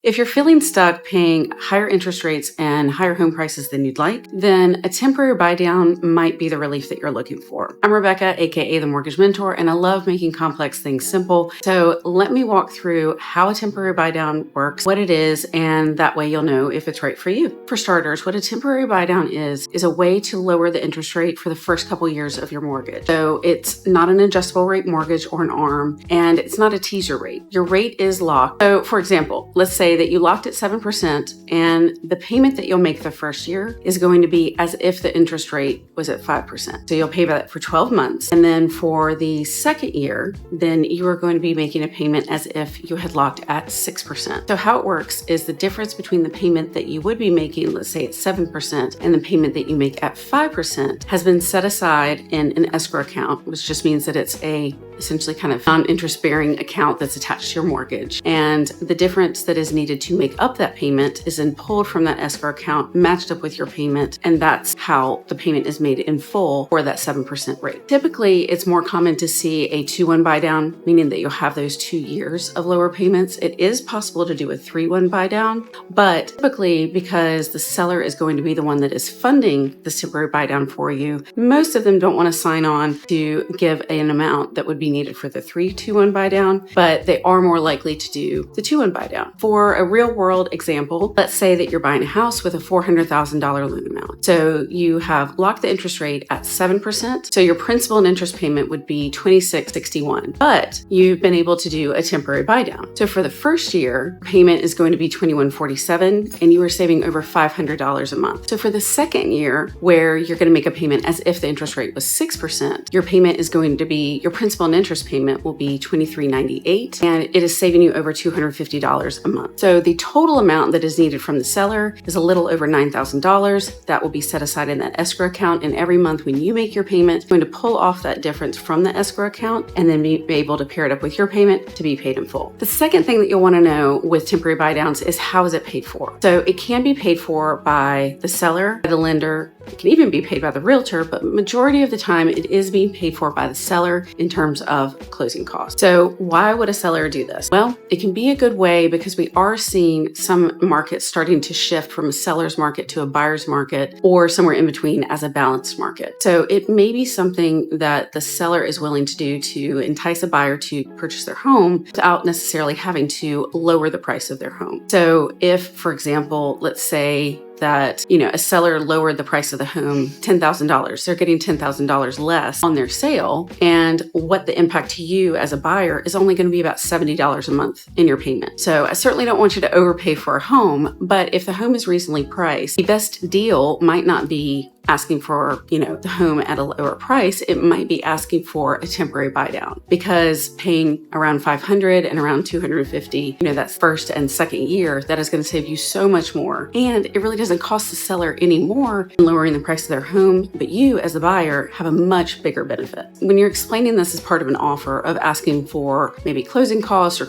If you're feeling stuck paying higher interest rates and higher home prices than you'd like, then a temporary buy down might be the relief that you're looking for. I'm Rebecca, aka the Mortgage Mentor, and I love making complex things simple. So let me walk through how a temporary buy down works, what it is, and that way you'll know if it's right for you. For starters, what a temporary buy down is a way to lower the interest rate for the first couple years of your mortgage. So it's not an adjustable rate mortgage or an ARM, and it's not a teaser rate. Your rate is locked. So for example, let's say that you locked at 7% and the payment that you'll make the first year is going to be as if the interest rate was at 5%. So you'll pay that for 12 months. And then for the second year, then you are going to be making a payment as if you had locked at 6%. So how it works is the difference between the payment that you would be making, let's say at 7%, and the payment that you make at 5% has been set aside in an escrow account, which just means that it's a essentially kind of non-interest bearing account that's attached to your mortgage. And the difference that is needed to make up that payment is then pulled from that escrow account, matched up with your payment, and that's how the payment is made in full for that 7% rate. Typically, it's more common to see a 2-1 buy down, meaning that you'll have those 2 years of lower payments. It is possible to do a 3-1 buy down, but typically because the seller is going to be the one that is funding this temporary buy down for you, most of them don't want to sign on to give an amount that would be needed for the 3-2-1 buy down, but they are more likely to do the 2-1 buy down. For a real world example, let's say that you're buying a house with a $400,000 loan amount. So you have locked the interest rate at 7%. So your principal and interest payment would be $26.61, but you've been able to do a temporary buy down. So for the first year, payment is going to be $21.47, and you are saving over $500 a month. So for the second year, where you're going to make a payment as if the interest rate was 6%, your payment is going to be, your principal and interest payment will be $23.98, and it is saving you over $250 a month. So the total amount that is needed from the seller is a little over $9,000. That will be set aside in that escrow account, and every month when you make your payment, you're going to pull off that difference from the escrow account and then be able to pair it up with your payment to be paid in full. The second thing that you'll want to know with temporary buy downs is how is it paid for? So it can be paid for by the seller, by the lender. It can even be paid by the realtor, but majority of the time it is being paid for by the seller in terms of closing costs. So why would a seller do this? Well, it can be a good way because we are seeing some markets starting to shift from a seller's market to a buyer's market, or somewhere in between as a balanced market. So it may be something that the seller is willing to do to entice a buyer to purchase their home without necessarily having to lower the price of their home. So if, for example, let's say that, a seller lowered the price of the home $10,000. They're getting $10,000 less on their sale. And what the impact to you as a buyer is only going to be about $70 a month in your payment. So I certainly don't want you to overpay for a home, but if the home is reasonably priced, the best deal might not be asking for, the home at a lower price. It might be asking for a temporary buy down, because paying around $500 and around $250, that's first and second year, that is going to save you so much more. And it really doesn't cost the seller any more in lowering the price of their home, but you as a buyer have a much bigger benefit. When you're explaining this as part of an offer of asking for maybe closing costs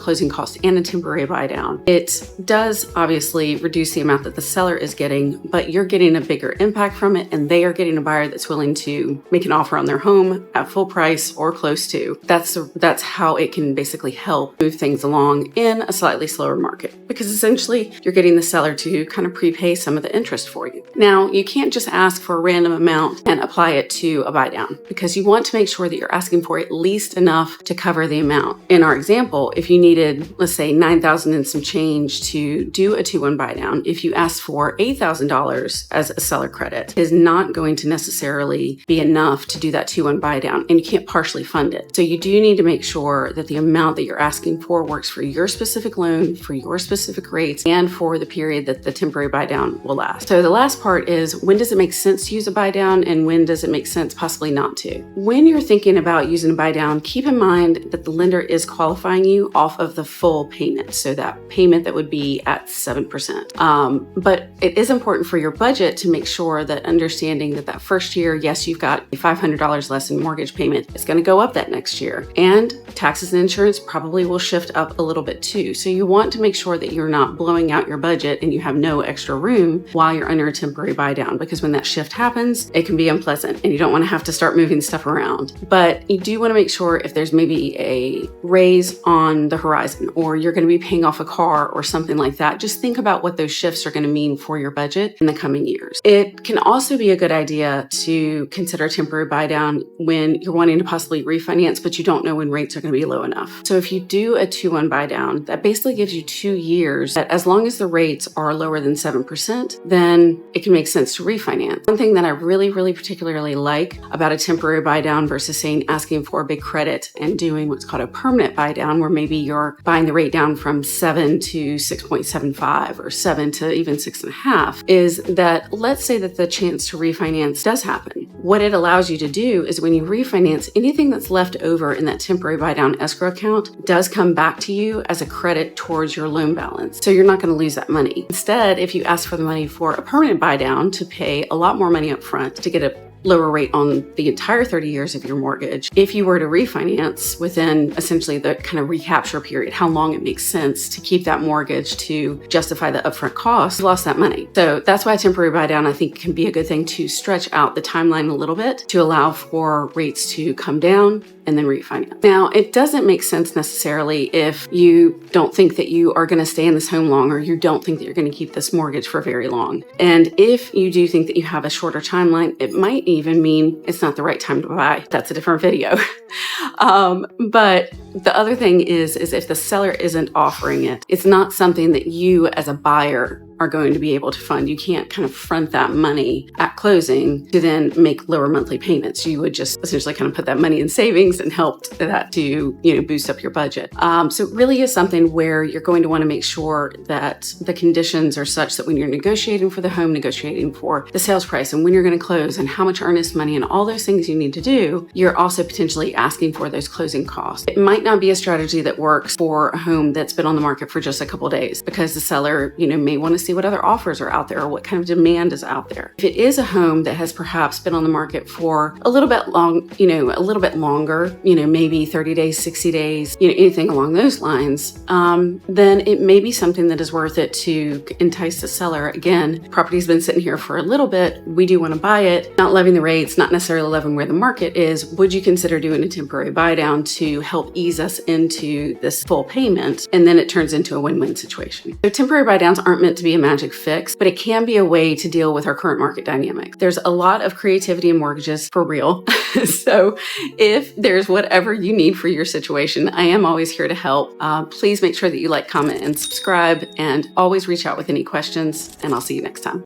and a temporary buy down, it does obviously reduce the amount that the seller is getting, but you're getting a bigger impact from it, and they are getting a buyer that's willing to make an offer on their home at full price or close to. That's how it can basically help move things along in a slightly slower market, because essentially you're getting the seller to kind of prepay some of the interest for you. Now, you can't just ask for a random amount and apply it to a buy down, because you want to make sure that you're asking for at least enough to cover the amount. In our example, if you needed, let's say $9,000 and some change to do a 2-1 buy down, if you asked for $8,000 as a seller credit, it is not going to necessarily be enough to do that 2-1 buy down, and you can't partially fund it. So you do need to make sure that the amount that you're asking for works for your specific loan, for your specific rates, and for the period that the temporary buy down will last. So the last part is, when does it make sense to use a buy down, and when does it make sense possibly not to? When you're thinking about using a buy down, keep in mind that the lender is qualifying you off of the full payment. So that payment that would be at 7%. But it is important for your budget to make sure that understanding understanding that that first year, yes, you've got $500 less in mortgage payment. It's going to go up that next year. And taxes and insurance probably will shift up a little bit too. So you want to make sure that you're not blowing out your budget and you have no extra room while you're under a temporary buy down, because when that shift happens, it can be unpleasant and you don't want to have to start moving stuff around. But you do want to make sure if there's maybe a raise on the horizon, or you're going to be paying off a car or something like that, just think about what those shifts are going to mean for your budget in the coming years. It can also be a good idea to consider a temporary buy down when you're wanting to possibly refinance, but you don't know when rates are going to be low enough. So if you do a 2-1 buy down, that basically gives you 2 years that as long as the rates are lower than 7%, then it can make sense to refinance. One thing that I really particularly like about a temporary buy down versus saying asking for a big credit and doing what's called a permanent buy down, where maybe you're buying the rate down from 7 to 6.75 or 7 to even 6.5, is that let's say that the chance to refinance does happen. What it allows you to do is when you refinance, anything that's left over in that temporary buy down escrow account does come back to you as a credit towards your loan balance. So you're not going to lose that money. Instead, if you ask for the money for a permanent buy down to pay a lot more money up front to get a lower rate on the entire 30 years of your mortgage, if you were to refinance within essentially the kind of recapture period, how long it makes sense to keep that mortgage to justify the upfront cost, you lost that money. So that's why a temporary buy down, I think, can be a good thing to stretch out the timeline a little bit to allow for rates to come down and then refinance. Now, it doesn't make sense necessarily if you don't think that you are going to stay in this home long, or you don't think that you're going to keep this mortgage for very long. And if you do think that you have a shorter timeline, it might even mean it's not the right time to buy. That's a different video. But the other thing is if the seller isn't offering it, it's not something that you as a buyer are going to be able to fund. You can't kind of front that money at closing to then make lower monthly payments. You would just essentially kind of put that money in savings and help that to, boost up your budget. So it really is something where you're going to want to make sure that the conditions are such that when you're negotiating for the home, negotiating for the sales price and when you're going to close and how much earnest money and all those things you need to do, you're also potentially asking for those closing costs. It might not be a strategy that works for a home that's been on the market for just a couple of days, because the seller, may want to see what other offers are out there or what kind of demand is out there. If it is a home that has perhaps been on the market for a little bit longer, maybe 30 days, 60 days, anything along those lines, then it may be something that is worth it to entice the seller. Again, property's been sitting here for a little bit. We do want to buy it, not loving the rates, not necessarily loving where the market is. Would you consider doing a temporary buy down to help ease us into this full payment? And then it turns into a win-win situation. So temporary buy downs aren't meant to be a magic fix, but it can be a way to deal with our current market dynamics. There's a lot of creativity in mortgages, for real. So if there's whatever you need for your situation, I am always here to help. Please make sure that you like, comment, and subscribe, and always reach out with any questions, and I'll see you next time.